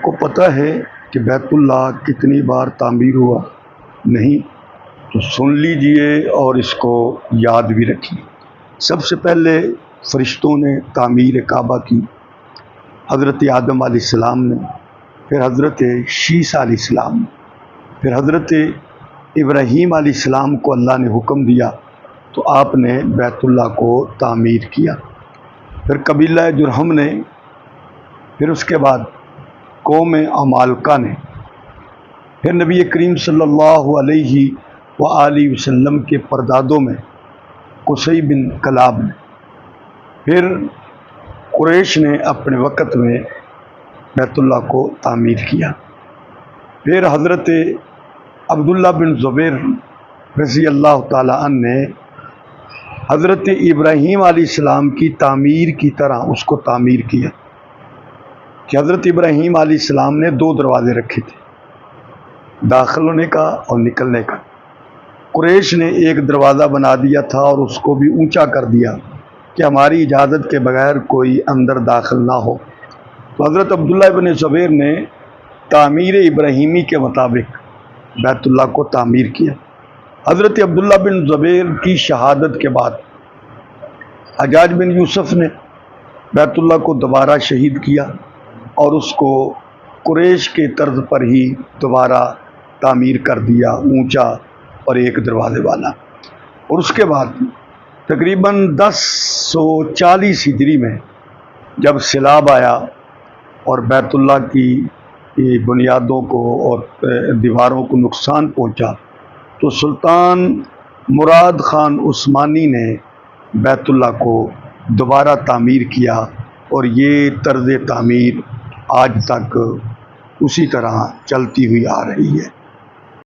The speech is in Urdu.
کو پتہ ہے کہ بیت اللہ کتنی بار تعمیر ہوا؟ نہیں؟ تو سن لیجئے اور اس کو یاد بھی رکھیے۔ سب سے پہلے فرشتوں نے تعمیر کعبہ کی، حضرت آدم علیہ السلام نے، پھر حضرت شیس علیہ السلام نے، پھر حضرت ابراہیم علیہ السلام کو اللہ نے حکم دیا تو آپ نے بیت اللہ کو تعمیر کیا، پھر قبیلہ جرہم نے، پھر اس کے بعد قوم عمالقہ نے، پھر نبی کریم صلی اللہ علیہ وآلہ وسلم کے پردادوں میں قصی بن کلاب نے، پھر قریش نے اپنے وقت میں بیت اللہ کو تعمیر کیا، پھر حضرت عبداللہ بن زبیر رضی اللہ تعالی عنہ نے حضرت ابراہیم علیہ السلام کی تعمیر کی طرح اس کو تعمیر کیا کہ حضرت ابراہیم علیہ السلام نے 2 دروازے رکھے تھے، داخل ہونے کا اور نکلنے کا۔ قریش نے ایک دروازہ بنا دیا تھا اور اس کو بھی اونچا کر دیا کہ ہماری اجازت کے بغیر کوئی اندر داخل نہ ہو، تو حضرت عبداللہ بن زبیر نے تعمیر ابراہیمی کے مطابق بیت اللہ کو تعمیر کیا۔ حضرت عبداللہ بن زبیر کی شہادت کے بعد حجاج بن یوسف نے بیت اللہ کو دوبارہ شہید کیا اور اس کو قریش کے طرز پر ہی دوبارہ تعمیر کر دیا، اونچا اور ایک دروازے والا۔ اور اس کے بعد تقریباً 1040 ہجری میں جب سیلاب آیا اور بیت اللہ کی بنیادوں کو اور دیواروں کو نقصان پہنچا تو سلطان مراد خان عثمانی نے بیت اللہ کو دوبارہ تعمیر کیا، اور یہ طرز تعمیر آج تک اسی طرح چلتی ہوئی آ رہی ہے۔